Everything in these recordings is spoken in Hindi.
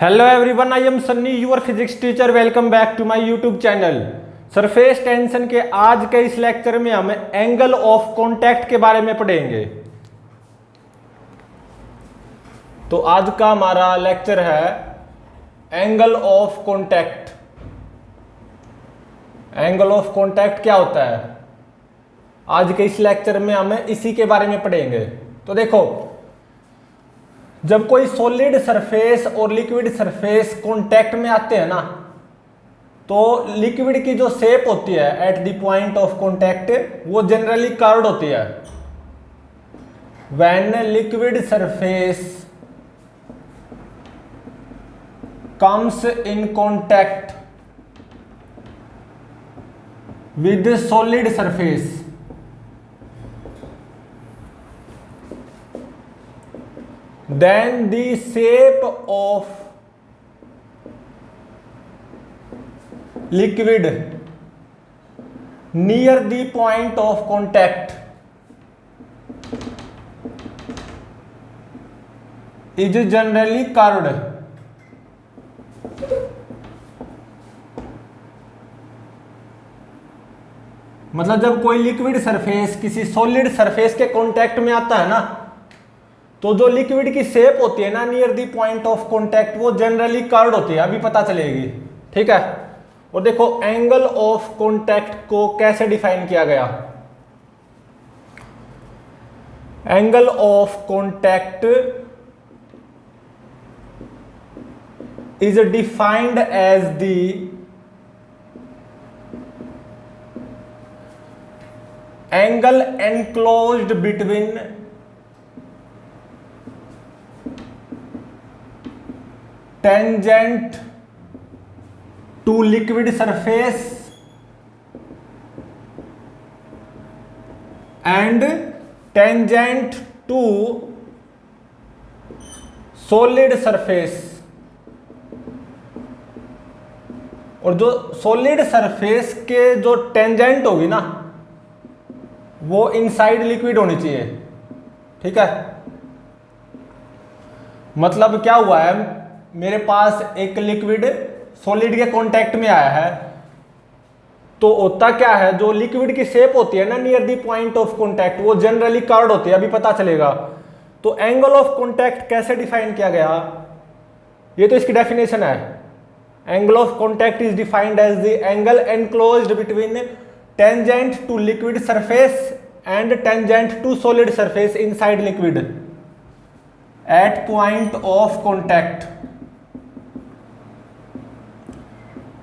Hello everyone, I am Sunny your physics teacher. Welcome back to my YouTube channel. Surface tension के आज के इस लेक्चर में हम एंगल ऑफ कांटेक्ट के बारे में पढ़ेंगे। तो आज का हमारा लेक्चर है angle of contact. Angle of contact क्या होता है? आज के इस लेक्चर में हम इसी के बारे में पढ़ेंगे। तो देखो, जब कोई सॉलिड सरफेस और लिक्विड सरफेस कांटेक्ट में आते हैं ना, तो लिक्विड की जो शेप होती है eight the point of contact वो जनरली कर्व्ड होती है। When liquid surface comes in contact with solid surface, then the shape of liquid near the point of contact is generally curved। मतलब जब कोई लिक्विड सरफेस किसी सॉलिड सरफेस के कांटेक्ट में आता है ना, तो जो लिक्विड की शेप होती है ना near the point of contact वो जनरली कर्व्ड होती है। अभी पता चलेगी, ठीक है। और देखो, एंगल ऑफ कांटेक्ट को कैसे डिफाइन किया गया। Angle of contact is defined as the angle enclosed between tangent to liquid surface and tangent to solid surface। और जो सॉलिड सरफेस के जो टेंजेंट होगी ना वो इनसाइड लिक्विड होनी चाहिए, ठीक है। मतलब क्या हुआ है, मेरे पास एक लिक्विड सॉलिड के कांटेक्ट में आया है, तो होता क्या है, जो लिक्विड की शेप होती है ना near the point of contact वो जनरली कर्व्ड होती है। अभी पता चलेगा। तो एंगल ऑफ कांटेक्ट कैसे डिफाइन किया गया, ये तो इसकी डेफिनेशन है। Angle of contact is defined as the angle enclosed between tangent to liquid surface and tangent to solid surface inside liquid at point of contact.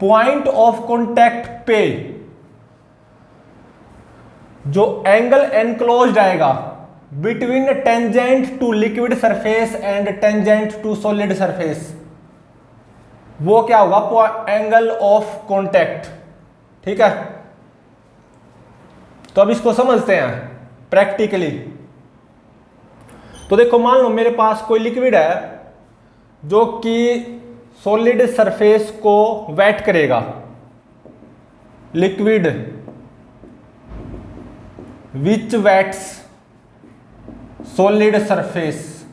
Point of contact पे जो एंगल एनक्लोज्ड आएगा between tangent to liquid surface and tangent to solid surface वो क्या होगा, एंगल ऑफ कांटेक्ट, ठीक है। तो अब इसको समझते हैं प्रैक्टिकली। तो देखो, मान लो मेरे पास कोई लिक्विड है जो कि सॉलिड सरफेस को वेट करेगा। Liquid which wets solid surface.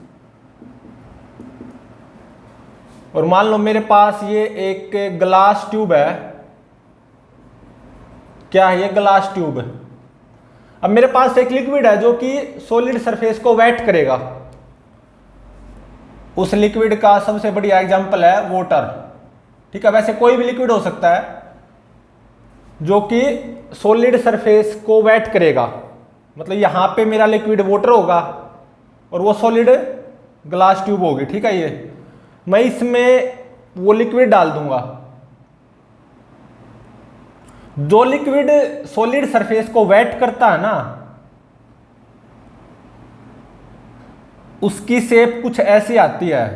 और मान लो मेरे पास ये एक ग्लास ट्यूब है। क्या है ये? Glass tube. अब मेरे पास एक लिक्विड है जो कि सॉलिड सरफेस को वेट करेगा। उस लिक्विड का सबसे बढ़िया एग्जांपल है वाटर, ठीक है। वैसे कोई भी लिक्विड हो सकता है जो कि सॉलिड सरफेस को वेट करेगा। मतलब यहां पे मेरा लिक्विड वाटर होगा और वो सॉलिड ग्लास ट्यूब होगी, ठीक है। ये मैं इसमें वो लिक्विड डाल दूंगा। जो लिक्विड सॉलिड सरफेस को वेट करता है ना, उसकी शेप कुछ ऐसी आती है,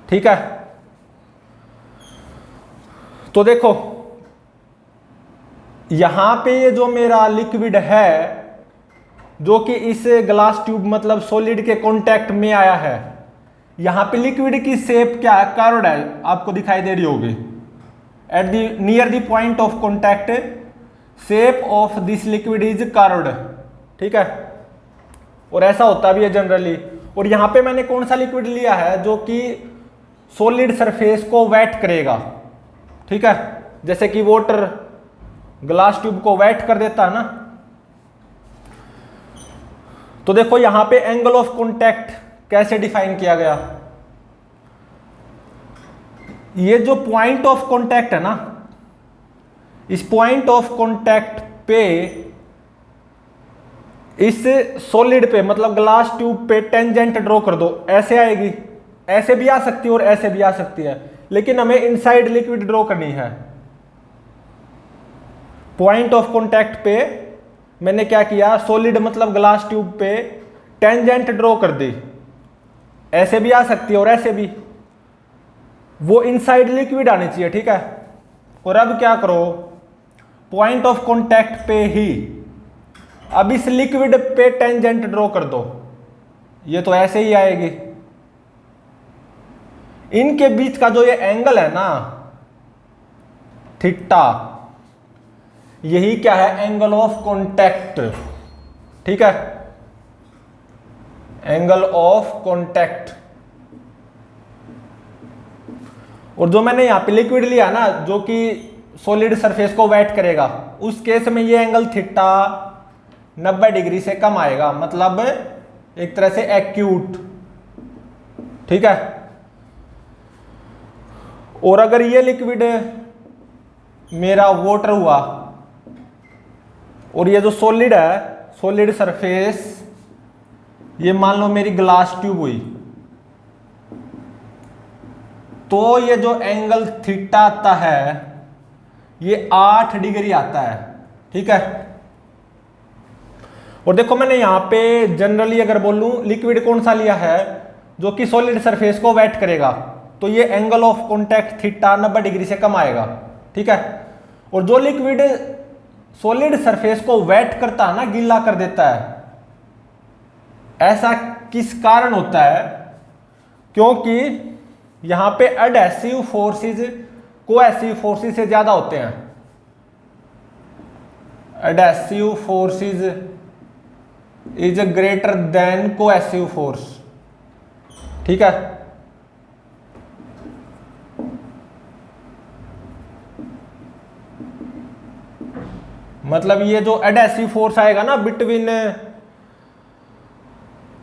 ठीक है। तो देखो, यहां पे ये जो मेरा लिक्विड है जो कि इस ग्लास ट्यूब मतलब सॉलिड के कांटेक्ट में आया है, यहां पे लिक्विड की शेप क्या है, कर्व्ड है। आपको दिखाई दे रही होगी। At the near the point of contact shape of this liquid is curved, ठीक है। और ऐसा होता भी है जनरली। और यहाँ पे मैंने कौन सा लिक्विड लिया है जो कि सॉलिड सरफेस को वेट करेगा, ठीक है, जैसे कि वाटर ग्लास ट्यूब को वेट कर देता है ना। तो देखो यहां पे एंगल ऑफ कॉन्टैक्ट कैसे डिफाइन किया गया। ये जो पॉइंट ऑफ कॉन्टैक्ट है ना, इस पॉइंट ऑफ कॉन्टैक्ट पे इस सॉलिड पे मतलब ग्लास ट्यूब पे टेंजेंट ड्रॉ कर दो, ऐसे आएगी, ऐसे भी आ सकती है और ऐसे भी आ सकती है, लेकिन हमें इनसाइड लिक्विड ड्रॉ करनी है। पॉइंट ऑफ कॉन्टैक्ट पे मैंने क्या किया, सॉलिड मतलब ग्लास ट्यूब पे टेंजेंट ड्रॉ कर दी, ऐसे भी आ सकती है और ऐसे भी, वो इनसाइड लिक्विड आनी चाहिए, ठीक है। और अब क्या करो, पॉइंट ऑफ कॉन्टैक्ट पे ही अब इस लिक्विड पे टेंजेंट ड्रॉ कर दो, ये तो ऐसे ही आएगी। इनके बीच का जो ये एंगल है ना थीटा, यही क्या है, एंगल ऑफ कॉन्टैक्ट, ठीक है, एंगल ऑफ कॉन्टैक्ट। और जो मैंने यहां पे लिक्विड लिया ना जो कि सॉलिड सरफेस को वेट करेगा, उस केस में ये एंगल थीटा 90 डिग्री से कम आएगा, मतलब एक तरह से एक्यूट, ठीक है। और अगर ये लिक्विड मेरा वाटर हुआ और ये जो सॉलिड है, सॉलिड सरफेस, ये मान लो मेरी ग्लास ट्यूब हुई, तो ये जो एंगल थीटा आता है ये 8 डिग्री आता है, ठीक है। और देखो मैंने यहां पे जनरली अगर बोलूं लिक्विड कौन सा लिया है, जो कि सॉलिड सरफेस को वेट करेगा, तो ये angle of contact theta 90 degree से कम आएगा, ठीक है। और जो लिक्विड सॉलिड सरफेस को वेट करता है ना, गीला कर देता है, ऐसा किस कारण होता है, क्योंकि यहां पे एडहेसिव फोर्सेस कोएसिव फोर्सेस से ज्यादा होते हैं। Adhesive forces is greater than cohesive force, ठीक है। मतलब ये जो एडहेसिव फोर्स आएगा ना between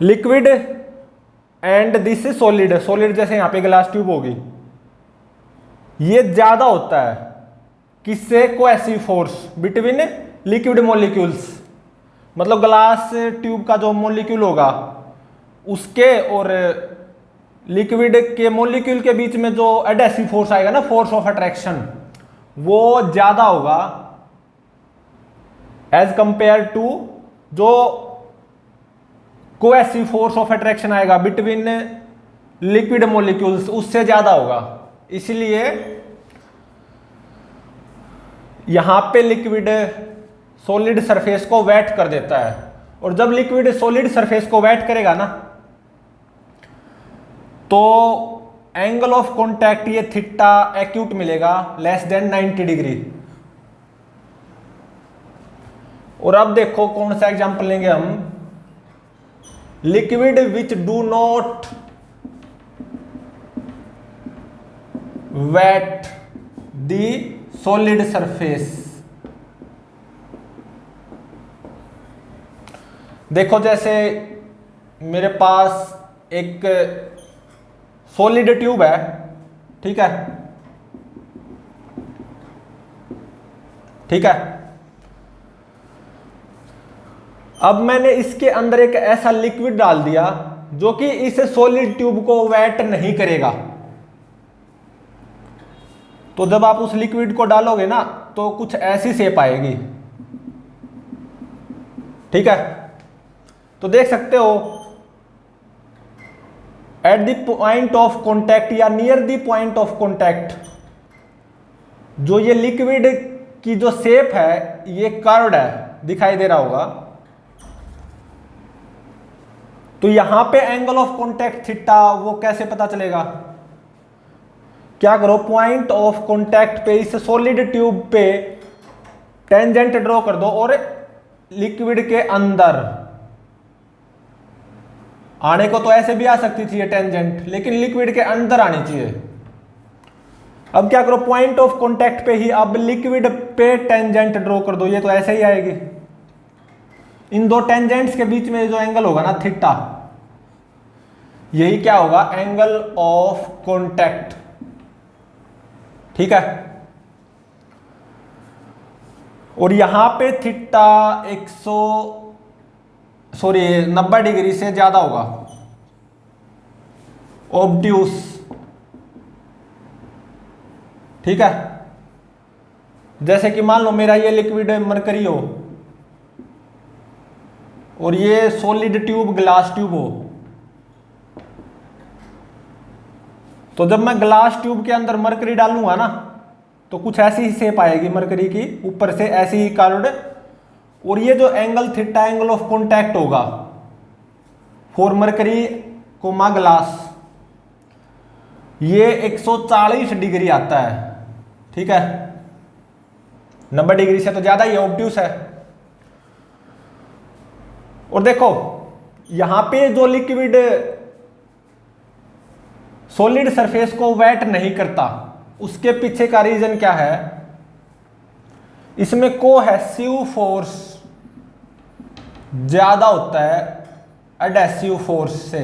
liquid and this solid, solid जैसे यहां पे ग्लास ट्यूब होगी, ये ज्यादा होता है किससे, cohesive force between liquid molecules. मतलब ग्लास ट्यूब का जो मॉलिक्यूल होगा उसके और लिक्विड के मॉलिक्यूल के बीच में जो एडहेसिव फोर्स आएगा ना, फोर्स ऑफ अट्रैक्शन, वो ज्यादा होगा एज कंपेयर टू जो कोएसिव फोर्स ऑफ अट्रैक्शन आएगा बिटवीन लिक्विड मॉलिक्यूल्स, उससे ज्यादा होगा। इसलिए यहां पे लिक्विड सॉलिड सरफेस को वेट कर देता है, और जब लिक्विड सॉलिड सरफेस को वेट करेगा ना, तो एंगल ऑफ कॉन्टैक्ट ये थीटा एक्यूट मिलेगा लेस देन 90 डिग्री। और अब देखो कौन सा एग्जांपल लेंगे हम, liquid which do not wet the solid surface. देखो जैसे मेरे पास एक सॉलिड ट्यूब है, ठीक है, ठीक है। अब मैंने इसके अंदर एक ऐसा लिक्विड डाल दिया जो कि इस सॉलिड ट्यूब को वेट नहीं करेगा। तो जब आप उस लिक्विड को डालोगे ना तो कुछ ऐसी शेप आएगी, ठीक है। तो देख सकते हो at the point of contact या near the point of contact, जो ये लिक्विड की जो शेप है ये कर्व्ड है, दिखाई दे रहा होगा। तो यहां पे एंगल ऑफ कॉन्टैक्ट थीटा वो कैसे पता चलेगा, क्या करो, पॉइंट ऑफ कॉन्टैक्ट पे इस सॉलिड ट्यूब पे टेंजेंट ड्रॉ कर दो और लिक्विड के अंदर आने को तो ऐसे भी आ सकती थी ये टेंजेंट, लेकिन लिक्विड के अंदर आनी चाहिए। अब क्या करो, पॉइंट ऑफ कांटेक्ट पे ही अब लिक्विड पे टेंजेंट ड्रॉ कर दो, ये तो ऐसे ही आएगी। इन दो टेंजेंट्स के बीच में जो एंगल होगा ना थीटा, यही क्या होगा, एंगल ऑफ कांटेक्ट। ठीक है, और यहां पे थीटा 90 डिग्री से ज्यादा होगा, ऑब्ट्यूस। ठीक है, जैसे कि मान लो मेरा ये लिक्विड मरकरी हो और ये सॉलिड ट्यूब ग्लास ट्यूब हो, तो जब मैं ग्लास ट्यूब के अंदर मरकरी डालूंगा ना तो कुछ ऐसी ही शेप आएगी मरकरी की, ऊपर से ऐसी ही कर्व्ड, और ये जो angle theta angle of contact होगा फॉर मरकरी कोमा ग्लास, ये 140 डिग्री आता है। ठीक है, 90 डिग्री से तो ज्यादा ही ऑब्ट्यूस है। और देखो यहां पे जो लिक्विड सॉलिड सरफेस को वेट नहीं करता, उसके पीछे का रीजन क्या है, इसमें कोहेसिव फोर्स ज्यादा होता है एडहेसिव फोर्स से।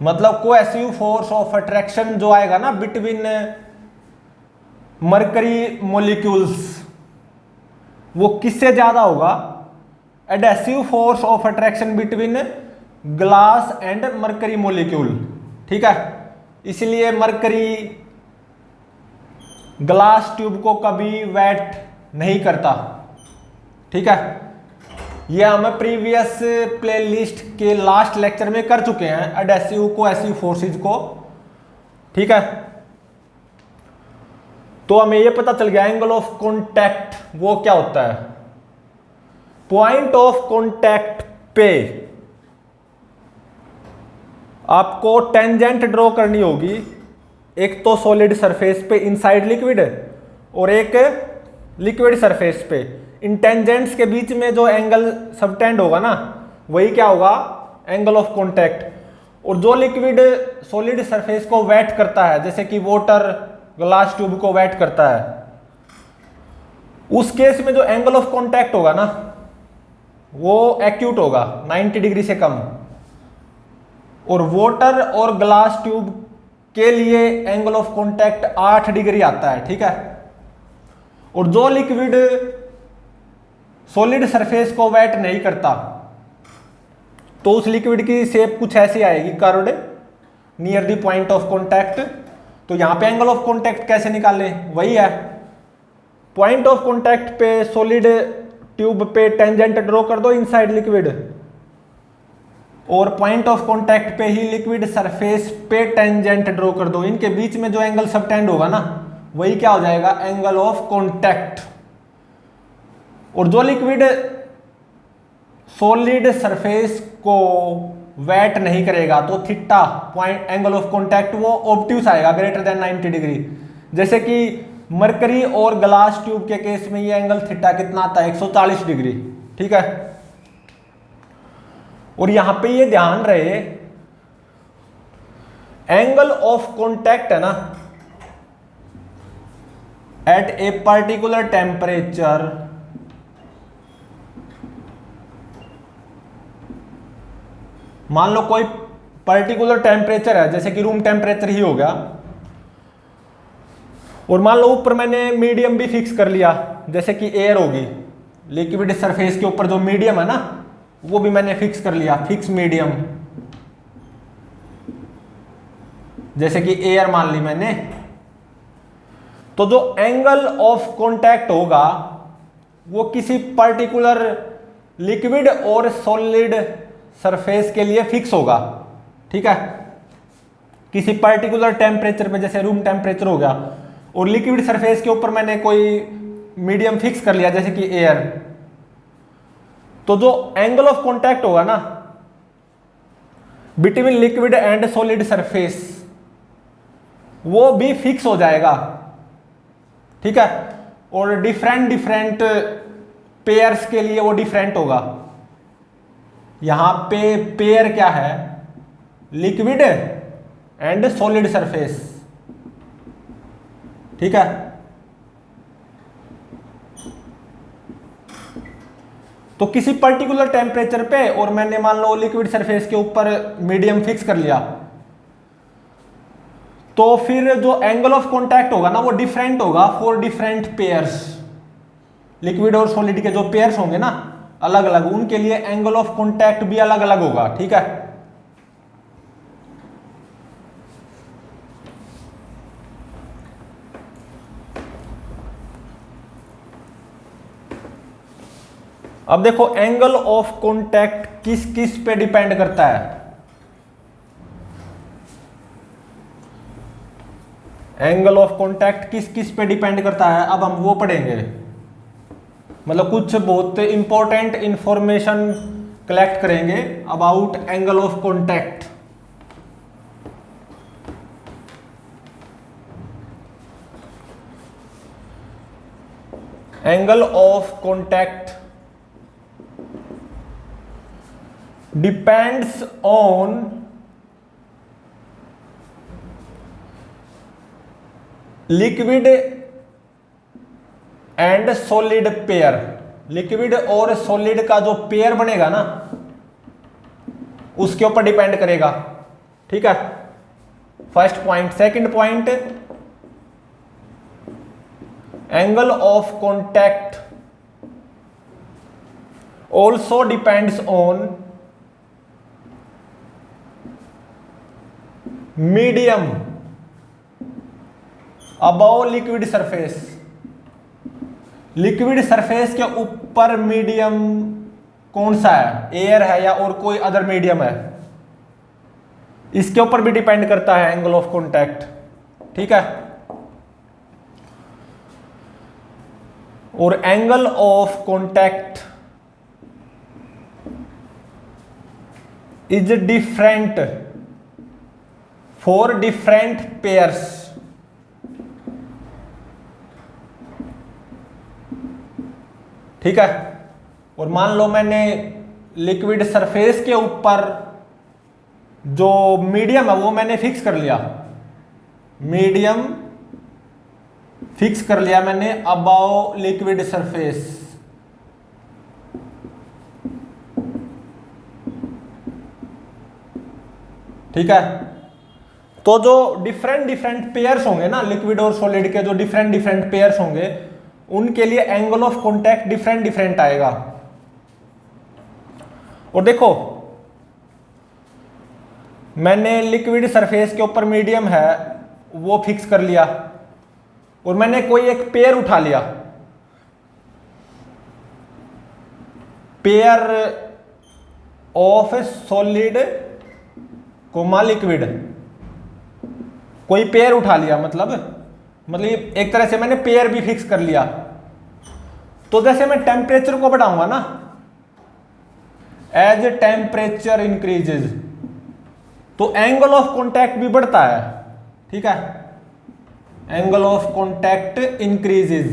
मतलब कोहेसिव फोर्स ऑफ अट्रैक्शन जो आएगा ना बिटवीन मरकरी मॉलिक्यूल्स, वो किससे ज्यादा होगा, adhesive force of attraction between glass and mercury molecule. ठीक है, इसलिए मरकरी ग्लास ट्यूब को कभी वेट नहीं करता। ठीक है, ये हम प्रीवियस प्लेलिस्ट के लास्ट लेक्चर में कर चुके हैं एडहेसिव कोहेसिव फोर्सेज को। ठीक है, तो हमें ये पता चल गया एंगल ऑफ कांटेक्ट वो क्या होता है। पॉइंट ऑफ कांटेक्ट पे आपको टेंजेंट ड्रॉ करनी होगी, एक तो सॉलिड सरफेस पे इनसाइड लिक्विड और एक लिक्विड सरफेस पे। इन टेंजेंट्स के बीच में जो एंगल सबटेंड होगा ना वही क्या होगा, एंगल ऑफ कांटेक्ट। और जो लिक्विड सॉलिड सरफेस को वेट करता है, जैसे कि वाटर ग्लास ट्यूब को वेट करता है, उस केस में जो एंगल ऑफ कांटेक्ट होगा ना वो एक्यूट होगा, 90 डिग्री से कम। और वाटर और ग्लास ट्यूब के लिए एंगल ऑफ कांटेक्ट 8 डिग्री आता है। ठीक है, और जो लिक्विड सॉलिड सरफेस को वेट नहीं करता तो उस लिक्विड की शेप कुछ ऐसी आएगी, curved near the point of contact. तो यहां पे एंगल ऑफ कांटेक्ट कैसे निकालें, वही है, पॉइंट ऑफ कांटेक्ट पे सॉलिड ट्यूब पे टेंजेंट ड्रॉ कर दो इनसाइड लिक्विड, और पॉइंट ऑफ कांटेक्ट पे ही लिक्विड सरफेस पे टेंजेंट ड्रॉ कर दो। इनके बीच में जो एंगल सबटेंड होगा ना वही क्या हो जाएगा, एंगल ऑफ कांटेक्ट। और जो लिक्विड सॉलिड सरफेस को वेट नहीं करेगा तो theta point angle of contact वो ऑब्ट्यूस आएगा, ग्रेटर देन 90 डिग्री। जैसे कि मरकरी और ग्लास ट्यूब के केस में ये एंगल थीटा कितना आता है, 140 डिग्री। ठीक है, और यहां पे ये ध्यान रहे एंगल ऑफ कांटेक्ट है ना एट ए पर्टिकुलर टेम्परेचर मान लो कोई पर्टिकुलर टेम्परेचर है, जैसे कि रूम टेम्परेचर ही हो गया, और मान लो ऊपर मैंने मीडियम भी फिक्स कर लिया, जैसे कि एयर होगी, लिक्विड सरफेस के ऊपर जो मीडियम है ना वो भी मैंने फिक्स कर लिया, फिक्स मीडियम, जैसे कि एयर मान ली मैंने। तो जो एंगल ऑफ कांटेक्ट होगा वो किसी पर्टिकुलर लिक्विड और सॉलिड सरफेस के लिए फिक्स होगा। ठीक है, किसी पर्टिकुलर टेम्परेचर पे, जैसे रूम टेम्परेचर हो गया, और लिक्विड सरफेस के ऊपर मैंने कोई मीडियम फिक्स कर लिया जैसे कि एयर, तो जो एंगल ऑफ कांटेक्ट होगा ना between liquid and solid surface वो भी फिक्स हो जाएगा। ठीक है, और डिफरेंट पेयर्स के लिए वो डिफरेंट होगा। यहां पे पेयर क्या है, लिक्विड एंड सॉलिड सरफेस, ठीक है। तो किसी पर्टिकुलर टेम्परेचर पे, और मैंने मान लो लिक्विड सरफेस के ऊपर मीडियम फिक्स कर लिया, तो फिर जो एंगल ऑफ कॉन्टैक्ट होगा ना वो डिफरेंट होगा फॉर डिफरेंट पेयर्स। लिक्विड और सॉलिड के जो पेयर्स होंगे ना अलग अलग, उनके लिए एंगल ऑफ कॉन्टैक्ट भी अलग अलग होगा, ठीक है। अब देखो एंगल ऑफ कॉन्टैक्ट किस किस पे डिपेंड करता है। एंगल ऑफ कॉन्टैक्ट किस किस पे डिपेंड करता है, अब हम वो पढ़ेंगे। मतलब कुछ बहुत इंपॉर्टेंट इंफॉर्मेशन कलेक्ट करेंगे about angle of contact. Angle of contact depends on liquid and solid pair. Liquid और सॉलिड का जो पेयर बनेगा ना उसके ऊपर डिपेंड करेगा, ठीक है। First point. Second point, angle of contact also depends on medium above liquid surface. Liquid surface के ऊपर मीडियम कौन सा है, एयर है या और कोई अदर मीडियम है, इसके ऊपर भी डिपेंड करता है एंगल ऑफ कॉन्टैक्ट, ठीक है। और angle of contact is different for different pairs. ठीक है। और मान लो मैंने लिक्विड सरफेस के ऊपर जो मीडियम है वो मैंने फिक्स कर लिया, मीडियम फिक्स कर लिया मैंने अबाव लिक्विड सरफेस। ठीक है। तो जो डिफरेंट पेयर्स होंगे ना, लिक्विड और सॉलिड के जो डिफरेंट पेयर्स होंगे, उनके लिए एंगल ऑफ कॉन्टैक्ट डिफरेंट आएगा। और देखो मैंने लिक्विड सरफेस के ऊपर मीडियम है वो फिक्स कर लिया, और मैंने कोई एक पेयर उठा लिया, pair of solid comma liquid, कोई पेयर उठा लिया, मतलब एक तरह से मैंने पेयर भी फिक्स कर लिया। तो जैसे मैं टेम्परेचर को बढ़ाऊंगा ना, एज टेम्परेचर इंक्रीजेज, तो एंगल ऑफ कॉन्टैक्ट भी बढ़ता है, ठीक है। Angle of contact increases.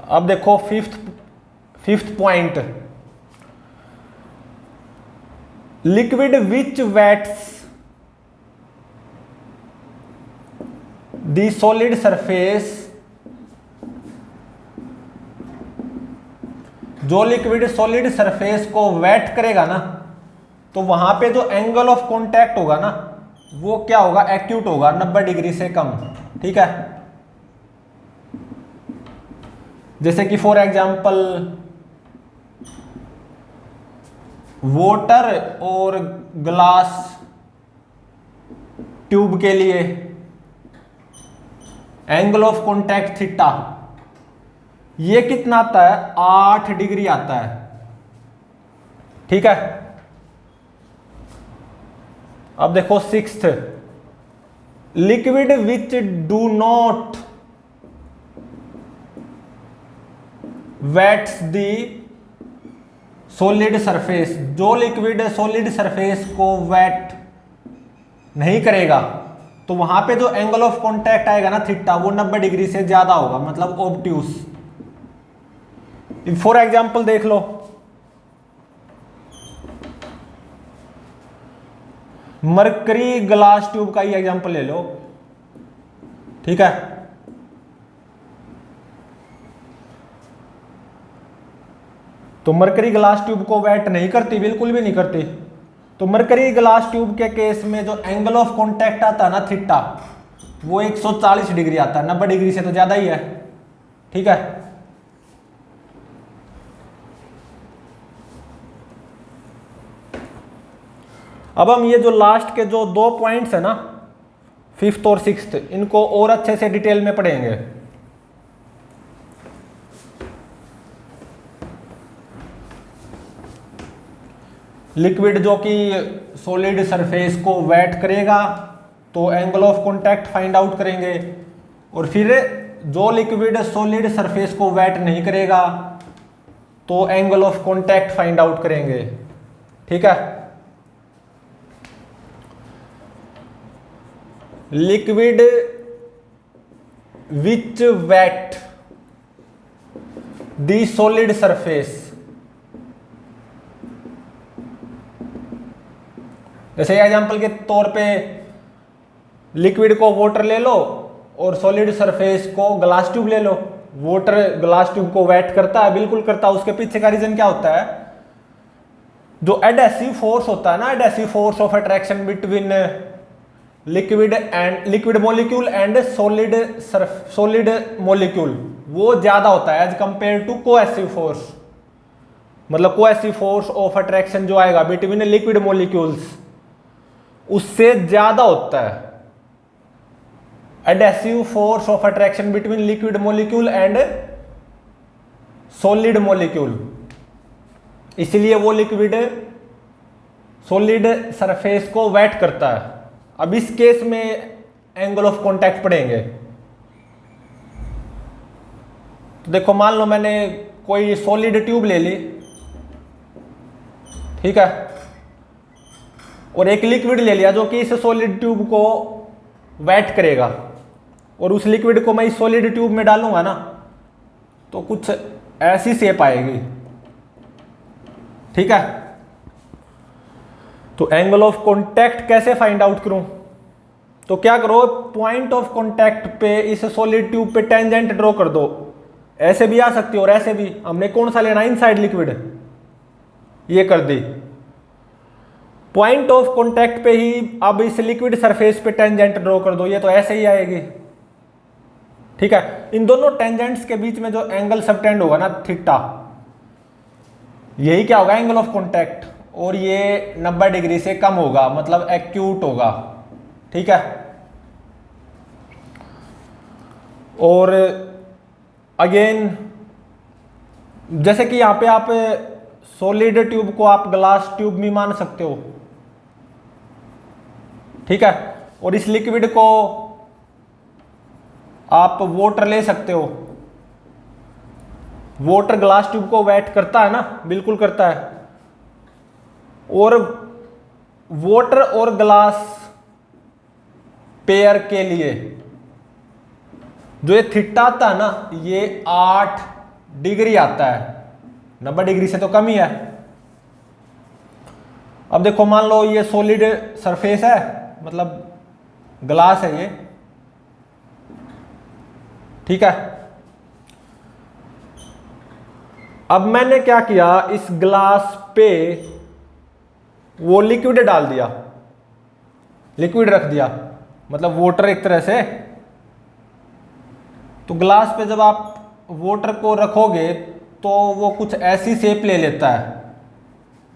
अब देखो fifth point, liquid which wets the solid surface, जो लिक्विड सॉलिड सरफेस को वेट करेगा ना, तो वहां पे जो एंगल ऑफ कॉन्टैक्ट होगा ना वो क्या होगा, एक्यूट होगा, 90 डिग्री से कम, ठीक है। जैसे कि फॉर एग्जांपल वाटर और ग्लास ट्यूब के लिए एंगल ऑफ कॉन्टैक्ट थीटा ये कितना आता है, 8 डिग्री आता है, ठीक है। अब देखो sixth, liquid which do not wets the solid surface, जो लिक्विड सॉलिड सरफेस को वेट नहीं करेगा तो वहां पे जो एंगल ऑफ कॉन्टैक्ट आएगा ना थीटा, वो 90 डिग्री से ज्यादा होगा, मतलब ऑब्ट्यूस, फॉर एग्जाम्पल देख लो, मरकरी ग्लास ट्यूब का ही एग्जाम्पल ले लो, ठीक है। तो मरकरी ग्लास ट्यूब को वेट नहीं करती, बिल्कुल भी नहीं करती। तो मरकरी ग्लास ट्यूब के केस में जो एंगल ऑफ कॉन्टैक्ट आता है ना थीटा, वो 140 डिग्री आता है, 90 डिग्री से तो ज्यादा ही है, ठीक है। अब हम ये जो लास्ट के जो 2 पॉइंट्स है ना, 5th और 6th, इनको और अच्छे से डिटेल में पढ़ेंगे। लिक्विड जो कि सॉलिड सरफेस को वेट करेगा तो angle of contact find out करेंगे, और फिर जो लिक्विड सॉलिड सरफेस को वेट नहीं करेगा तो angle of contact find out करेंगे, ठीक है। Liquid which wet the solid surface, जैसे एग्जांपल के तौर पे लिक्विड को वाटर ले लो और सॉलिड सरफेस को ग्लास ट्यूब ले लो। वाटर ग्लास ट्यूब को वेट करता है, बिल्कुल करता है। उसके पीछे का रीजन क्या होता है, जो एडहेसिव फोर्स होता है ना, adhesive force of attraction between liquid molecule and solid molecule, वो ज्यादा होता है as compare to cohesive force. मतलब कोएसिव फोर्स ऑफ अट्रैक्शन जो आएगा बिटवीन लिक्विड मॉलिक्यूल्स, उससे ज्यादा होता है adhesive force of attraction between liquid molecule and solid molecule. इसलिए वो लिक्विड सॉलिड सरफेस को वेट करता है। अब इस केस में एंगल ऑफ कॉन्टैक्ट पढ़ेंगे। तो देखो, मान लो मैंने कोई सॉलिड ट्यूब ले ली, ठीक है, और एक लिक्विड ले लिया जो कि इस सॉलिड ट्यूब को वेट करेगा, और उस लिक्विड को मैं इस सॉलिड ट्यूब में डालूंगा ना, तो कुछ ऐसी शेप आएगी, ठीक है। तो एंगल ऑफ कॉन्टैक्ट कैसे फाइंड आउट करूं? तो क्या करो, पॉइंट ऑफ कॉन्टैक्ट पे इस सॉलिड ट्यूब पे टेंजेंट ड्रॉ कर दो। ऐसे भी आ सकती है और ऐसे भी। हमने कौन सा लेना, इनसाइड लिक्विड, ये कर दी। पॉइंट ऑफ कॉन्टैक्ट पे ही अब इस लिक्विड सरफेस पे टेंजेंट ड्रॉ कर दो, ये तो ऐसे ही आएगी, ठीक है। इन दोनों टेंजेंट्स के बीच में जो एंगल सबटेंड होगा ना, थीटा, यही क्या होगा, एंगल ऑफ कॉन्टैक्ट। और ये 90 डिग्री से कम होगा, मतलब एक्यूट होगा, ठीक है। और अगेन, जैसे कि यहां पे आप सॉलिड ट्यूब को आप ग्लास ट्यूब भी मान सकते हो, ठीक है। और इस लिक्विड को आप वाटर ले सकते हो। वाटर ग्लास ट्यूब को वेट करता है ना, बिल्कुल करता है। और वाटर और ग्लास पेयर के लिए जो ये थीटा आता है ना, ये 8 डिग्री आता है, 90 डिग्री से तो कम ही है। अब देखो, मान लो ये सॉलिड सरफेस है, मतलब ग्लास है ये, ठीक है। अब मैंने क्या किया, इस ग्लास पे वो लिक्विड डाल दिया, लिक्विड रख दिया, मतलब वाटर एक तरह से। तो ग्लास पे जब आप वाटर को रखोगे तो वो कुछ ऐसी शेप ले लेता है,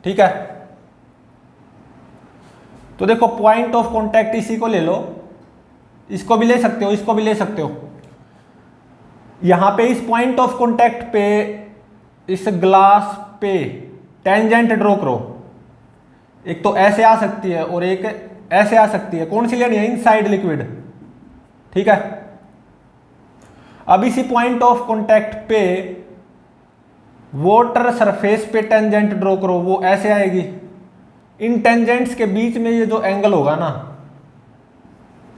ठीक है। तो देखो, पॉइंट ऑफ कॉन्टैक्ट इसी को ले लो, इसको भी ले सकते हो, इसको भी ले सकते हो। यहां पे इस पॉइंट ऑफ कॉन्टैक्ट पे इस ग्लास पे टेंजेंट ड्रॉ करो। एक तो ऐसे आ सकती है और एक ऐसे आ सकती है। कौन सी लेनी है, इनसाइड लिक्विड, ठीक है। अब इसी पॉइंट ऑफ कॉन्टैक्ट पे वाटर सरफेस पे टेंजेंट ड्रॉ करो, वो ऐसे आएगी। इन टेंजेंट्स के बीच में ये जो एंगल होगा ना,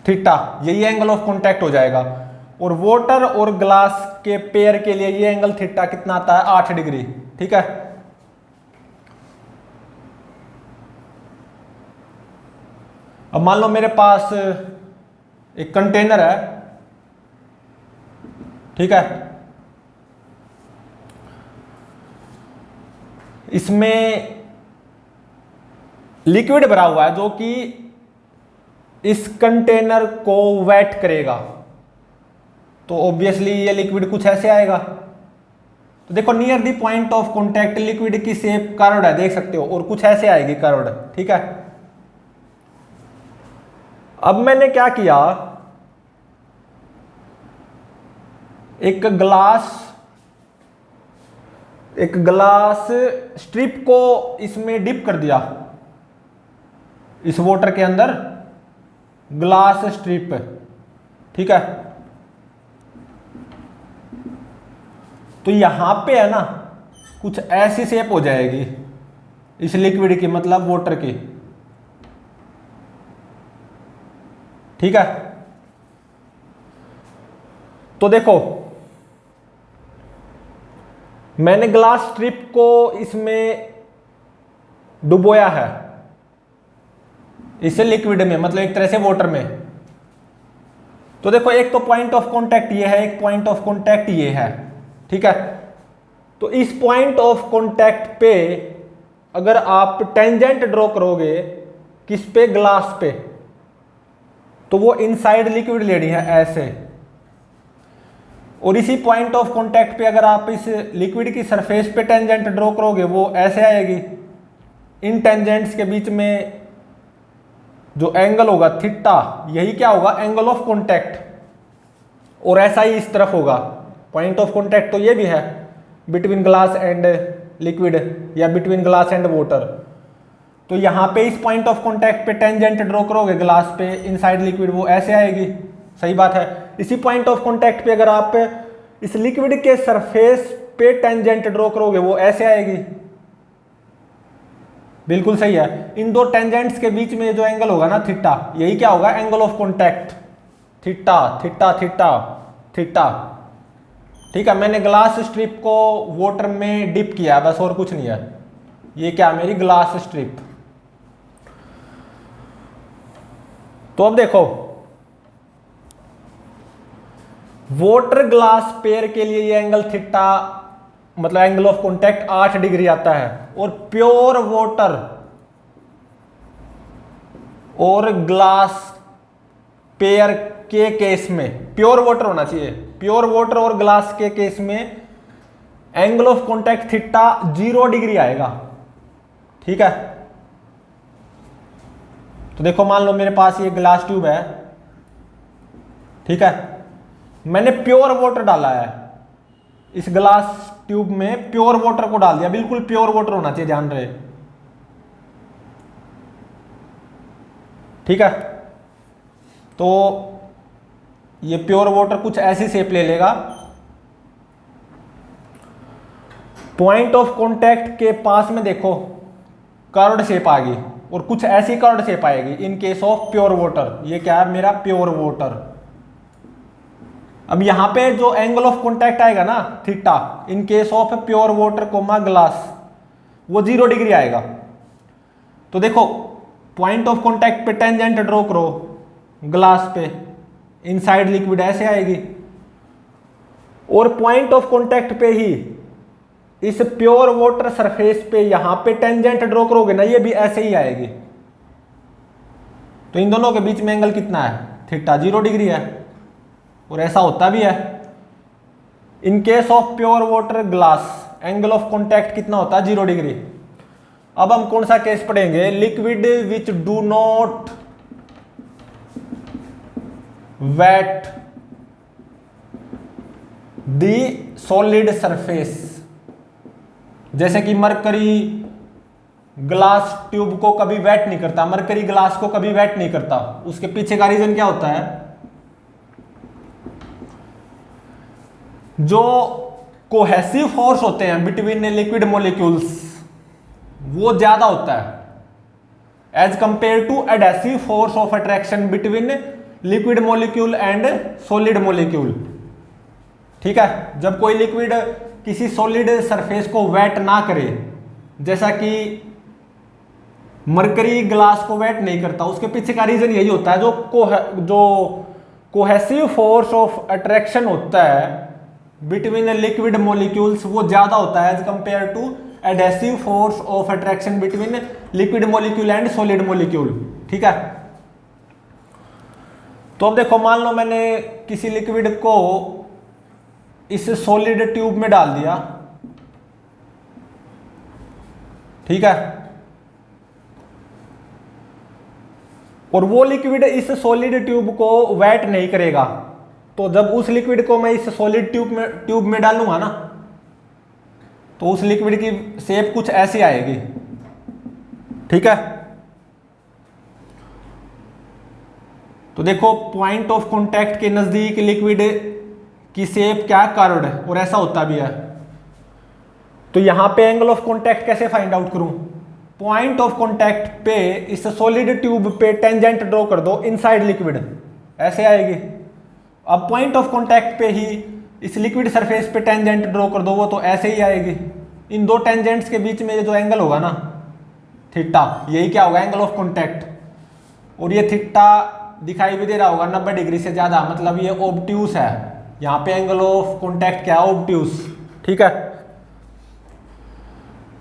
थीटा, यही एंगल ऑफ कॉन्टैक्ट हो जाएगा। और वाटर और ग्लास के पेयर के लिए ये एंगल थीटा कितना आता है, 8 डिग्री। ठीक है, अब मान लो मेरे पास एक कंटेनर है, ठीक है, इसमें लिक्विड भरा हुआ है जो कि इस कंटेनर को वेट करेगा, तो ऑब्वियसली ये लिक्विड कुछ ऐसे आएगा। तो देखो near the point of contact liquid की शेप कर्व्ड है, देख सकते हो, और कुछ ऐसे आएगी कर्व्ड। ठीक है, अब मैंने क्या किया, एक ग्लास स्ट्रिप को इसमें डिप कर दिया, इस वाटर के अंदर ग्लास स्ट्रिप। ठीक है, तो यहां पे है ना कुछ ऐसी शेप हो जाएगी इस लिक्विड की, मतलब वाटर की। ठीक है, तो देखो मैंने ग्लास स्ट्रिप को इसमें डुबोया है, इसे लिक्विड में, मतलब एक तरह से वाटर में। तो देखो एक तो पॉइंट ऑफ कांटेक्ट ये है, एक पॉइंट ऑफ कांटेक्ट ये है। ठीक है, तो इस पॉइंट ऑफ कांटेक्ट पे अगर आप टेंजेंट ड्रॉ करोगे, किस पे, ग्लास पे, तो वो इनसाइड लिक्विड लेनी है ऐसे, और इसी पॉइंट ऑफ कांटेक्ट पे अगर आप इस लिक्विड की सरफेस पे टेंजेंट ड्रॉ करोगे वो ऐसे आएगी। इन टेंजेंट्स के बीच में जो एंगल होगा थीटा, यही क्या होगा, एंगल ऑफ कांटेक्ट, और ऐसा ही इस तरफ होगा। पॉइंट ऑफ कांटेक्ट तो ये भी है बिटवीन ग्लास एंड लिक्विड या बिटवीन ग्लास एंड वाटर। तो यहां पे इस पॉइंट ऑफ कांटेक्ट पे टेंजेंट ड्रॉ करोगे ग्लास पे, इनसाइड लिक्विड, वो ऐसे आएगी। सही बात है। इसी पॉइंट ऑफ कांटेक्ट पे अगर आप इस लिक्विड के सरफेस पे टेंजेंट ड्रॉ करोगे वो ऐसे आएगी। बिल्कुल सही है। इन दो टेंजेंट्स के बीच में जो एंगल होगा ना थीटा, यही क्या होगा, angle of contact. Theta theta theta theta. ठीक है, मैंने ग्लास स्ट्रिप को वाटर में डिप किया बस, और कुछ नहीं है। ये क्या, मेरी ग्लास स्ट्रिप। तो अब देखो वाटर ग्लास पेयर के लिए ये एंगल थीटा, मतलब एंगल ऑफ कांटेक्ट 8 डिग्री आता है, और प्योर वाटर और ग्लास पेयर के केस में, प्योर वाटर होना चाहिए, प्योर वाटर और ग्लास के केस में angle of contact theta 0 degree आएगा। ठीक है, तो देखो मान लो मेरे पास ये ग्लास ट्यूब है, ठीक है, मैंने प्योर वाटर डाला है इस ग्लास ट्यूब में, प्योर वाटर को डाल दिया, बिल्कुल प्योर वाटर होना चाहिए, ध्यान रहे। ठीक है, तो ये प्योर वाटर कुछ ऐसी शेप ले लेगा। पॉइंट ऑफ कांटेक्ट के पास में देखो कर्व्ड शेप आ गई, और कुछ ऐसी कर्व्ड शेप आएगी इन केस ऑफ प्योर वाटर। ये क्या है, मेरा प्योर वाटर। अब यहां पे जो एंगल ऑफ कांटेक्ट आएगा ना theta, in case of pure water comma glass, वो 0 डिग्री आएगा। तो देखो पॉइंट ऑफ कांटेक्ट पे टेंजेंट ड्रॉ करो ग्लास पे, इनसाइड लिक्विड ऐसे आएगी, और पॉइंट ऑफ कांटेक्ट पे ही इस प्योर वाटर सरफेस पे यहां पे टेंजेंट ड्रॉ करोगे ना, ये भी ऐसे ही आएगी। तो इन दोनों के बीच में एंगल कितना है, थीटा 0 डिग्री है, और ऐसा होता भी है। इन case of pure water glass angle of contact कितना होता है, 0 डिग्री। अब हम कौन सा केस पढ़ेंगे, liquid which do not wet the solid surface. जैसे कि मरकरी ग्लास ट्यूब को कभी वेट नहीं करता, मरकरी ग्लास को कभी वेट नहीं करता। उसके पीछे का रीजन क्या होता है, जो कोहेसिव फोर्स होते हैं बिटवीन लिक्विड मॉलिक्यूल्स वो ज्यादा होता है as compare to adhesive force of attraction between liquid molecule and solid molecule. ठीक है, जब कोई लिक्विड किसी सॉलिड सरफेस को वेट ना करे, जैसा कि मरकरी ग्लास को वेट नहीं करता, उसके पीछे का रीजन यही होता है, जो कोहेसिव फोर्स ऑफ अट्रैक्शन होता है बिटवीन लिक्विड मॉलिक्यूल्स वो ज्यादा होता है as compare to adhesive force of attraction between liquid molecule and solid molecule. ठीक है, तो अब देखो, मान लो मैंने किसी लिक्विड को इस सॉलिड ट्यूब में डाल दिया। ठीक है, और वो लिक्विड इस सॉलिड ट्यूब को वेट नहीं करेगा, तो जब उस लिक्विड को मैं इस सॉलिड ट्यूब में डालूंगा ना, तो उस लिक्विड की शेप कुछ ऐसी आएगी। ठीक है, तो देखो पॉइंट ऑफ कांटेक्ट के नजदीक लिक्विड की शेप क्या कर्व्ड है, और ऐसा होता भी है। तो यहां पे एंगल ऑफ कांटेक्ट कैसे फाइंड आउट करूं? पॉइंट ऑफ कांटेक्ट पे इस सॉलिड ट्यूब पे टेंजेंट ड्रॉ कर दो इनसाइड लिक्विड, ऐसे आएगी। अब पॉइंट ऑफ कांटेक्ट पे ही इस लिक्विड सरफेस पे टेंजेंट ड्रॉ कर दो, वो तो ऐसे ही आएगी। इन दो टेंजेंट्स के बीच में जो एंगल होगा ना थीटा, यही क्या होगा? Angle of contact. और ये थीटा दिखाई भी दे रहा होगा 90 डिग्री से ज्यादा, मतलब ये ऑब्ट्यूस है। यहाँ पे एंगल ऑफ कांटेक्ट क्या है? ऑब्ट्यूस। ठीक है,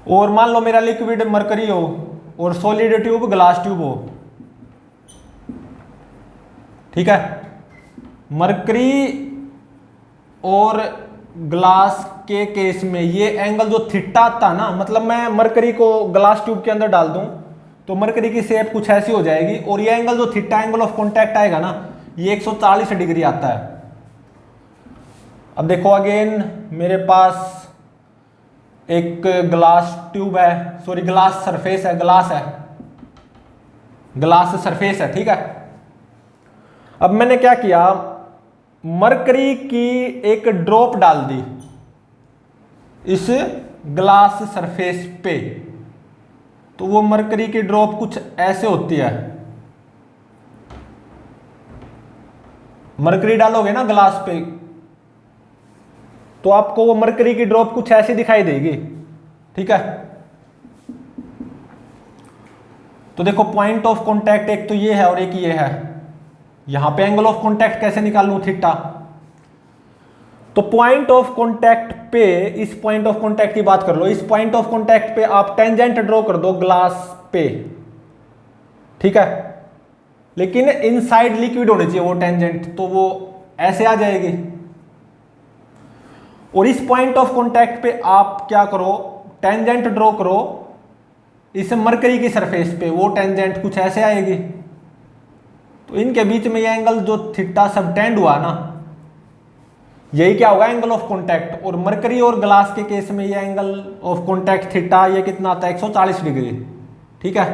और मान लो मेरा लिक्विड मरकरी हो और सॉलिड ट्यूब ग्लास ट्यूब हो। ठीक है, मरकरी और ग्लास के केस में ये एंगल जो थीटा था ना, मतलब मैं मरकरी को ग्लास ट्यूब के अंदर डाल दूं तो मरकरी की शेप कुछ ऐसी हो जाएगी, और ये एंगल जो थीटा एंगल ऑफ कांटेक्ट आएगा ना, ये 140 डिग्री आता है। अब देखो अगेन मेरे पास एक ग्लास ट्यूब है, सॉरी ग्लास सरफेस है, ग्लास सरफेस है। ठीक है, अब मैंने क्या किया, मरकरी की एक ड्रॉप डाल दी इस ग्लास सरफेस पे, तो वो मरकरी की ड्रॉप कुछ ऐसे होती है। मरकरी डालोगे ना ग्लास पे, तो आपको वो मरकरी की ड्रॉप कुछ ऐसी दिखाई देगी। ठीक है, तो देखो पॉइंट ऑफ कांटेक्ट एक तो ये है और एक ये है। यहां पे एंगल ऑफ कांटेक्ट कैसे निकालूं? थीटा। तो पॉइंट ऑफ कांटेक्ट पे, इस पॉइंट ऑफ कांटेक्ट की बात कर लो, इस पॉइंट ऑफ कांटेक्ट पे आप टेंजेंट ड्रॉ कर दो ग्लास पे। ठीक है, लेकिन इनसाइड लिक्विड होनी चाहिए वो टेंजेंट, तो वो ऐसे आ जाएगी। और इस पॉइंट ऑफ कांटेक्ट पे आप क्या करो, टेंजेंट ड्रॉ करो इस मरकरी की सरफेस पे, वो टेंजेंट कुछ ऐसे आएगी। तो इनके बीच में ये एंगल जो थीटा सबटेंड हुआ ना, यही क्या होगा? Angle of contact. और मरकरी और ग्लास के केस में ये एंगल ऑफ कांटेक्ट थीटा ये कितना आता है? 140 डिग्री। ठीक है,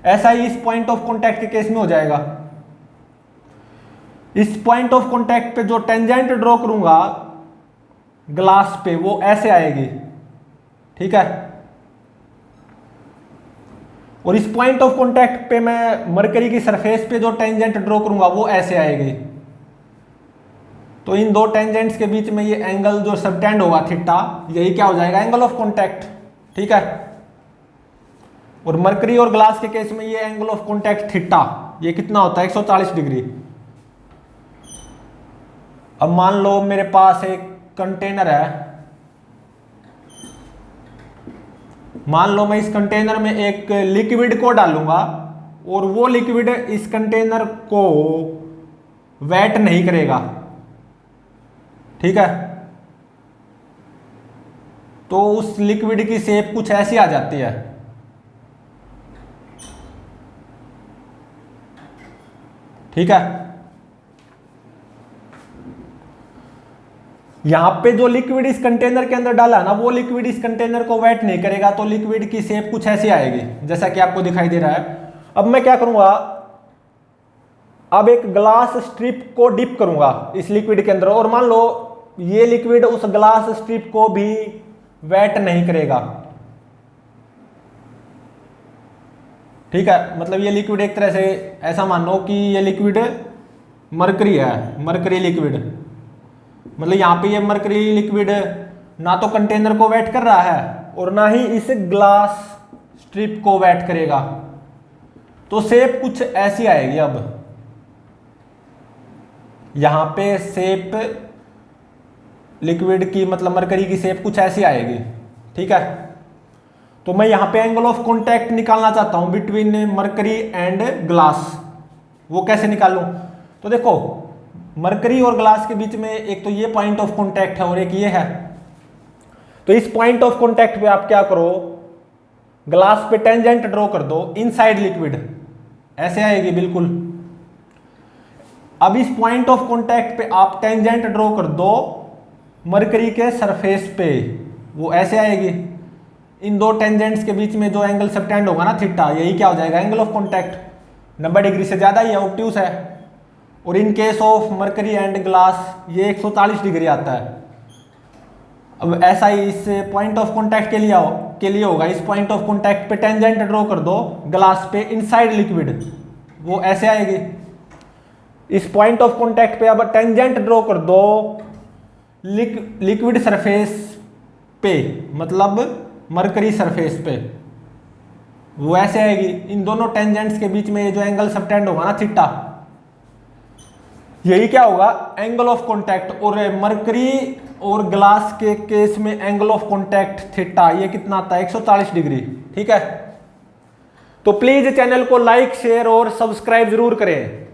ऐसा ही इस पॉइंट ऑफ कांटेक्ट के केस में हो जाएगा। इस पॉइंट ऑफ कांटेक्ट पे जो टेंजेंट ड्रॉ करूंगा ग्लास पे, वो ऐसे आएगी। ठीक है, और इस पॉइंट ऑफ कांटेक्ट पे मैं मरकरी की सरफेस पे जो टेंजेंट ड्रॉ करूंगा वो ऐसे आएगी। तो इन दो टेंजेंट्स के बीच में ये एंगल जो सबटेंड होगा थीटा, यही क्या हो जाएगा? Angle of contact. ठीक है, और मरकरी और ग्लास के केस में ये एंगल ऑफ कांटेक्ट थीटा ये कितना होता है? 140 डिग्री। अब मान लो मेरे पास एक कंटेनर है, मान लो मैं इस कंटेनर में एक लिक्विड को डालूंगा और वो लिक्विड इस कंटेनर को वेट नहीं करेगा। ठीक है, तो उस लिक्विड की शेप कुछ ऐसी आ जाती है। ठीक है, यहां पे जो लिक्विड इस कंटेनर के अंदर डाला ना, वो लिक्विड इस कंटेनर को वेट नहीं करेगा, तो लिक्विड की शेप कुछ ऐसी आएगी जैसा कि आपको दिखाई दे रहा है। अब मैं क्या करूंगा, अब एक ग्लास स्ट्रिप को डिप करूंगा इस लिक्विड के अंदर, और मान लो ये लिक्विड उस ग्लास स्ट्रिप को भी वेट नहीं करेगा। ठीक है, मतलब ये लिक्विड एक तरह से ऐसा मानो कि ये लिक्विड मरकरी है, मरकरी लिक्विड, मतलब यहाँ पे ये मरकरी लिक्विड ना तो कंटेनर को वेट कर रहा है और ना ही इस ग्लास स्ट्रिप को वेट करेगा। तो शेप कुछ ऐसी आएगी। अब यहां पे शेप लिक्विड की, मतलब मरकरी की शेप कुछ ऐसी आएगी, ठीक है। तो मैं यहां पे एंगल ऑफ कॉन्टैक्ट निकालना चाहता हूं बिटवीन मरकरी एंड ग्लास। वो कैसे निकालूं? तो देखो, मरकरी और ग्लास के बीच में एक तो ये पॉइंट ऑफ कॉन्टैक्ट है और एक ये है। तो इस पॉइंट ऑफ कॉन्टैक्ट पे आप क्या करो, ग्लास पे टेंजेंट ड्रॉ कर दो इनसाइड लिक्विड, ऐसे आएगी बिल्कुल। अब इस पॉइंट ऑफ कॉन्टैक्ट पे आप टेंजेंट ड्रॉ कर दो मरकरी के सरफेस पे, वो ऐसे आएगी। इन दो टेंजेंट्स के बीच में जो एंगल सबटेंड होगा ना थीटा, यही क्या हो जाएगा, एंगल ऑफ कॉन्टैक्ट। 90 डिग्री से ज्यादा ही है, ऑब्ट्यूस है। और इन case of mercury and glass ये 140 डिग्री आता है। अब ऐसा ही इस पॉइंट ऑफ कॉन्टैक्ट के लिए होगा। इस पॉइंट ऑफ कॉन्टैक्ट पे टेंजेंट ड्रॉ कर दो ग्लास पे इनसाइड लिक्विड, वो ऐसे आएगी। इस पॉइंट ऑफ कॉन्टैक्ट पे अब टेंजेंट ड्रॉ कर दो लिक्विड सरफेस पे, मतलब मरकरी सरफेस पे, वो ऐसे आएगी। इन दोनों टेंजेंट्स के बीच में ये जो एंगल सबटेंड होगा ना थीटा, यही क्या होगा, एंगल ऑफ कॉन्टैक्ट। और मरकरी और ग्लास के केस में एंगल ऑफ कॉन्टैक्ट थीटा ये कितना आता है, 140 डिग्री, ठीक है। तो प्लीज चैनल को लाइक, शेयर और सब्सक्राइब जरूर करें।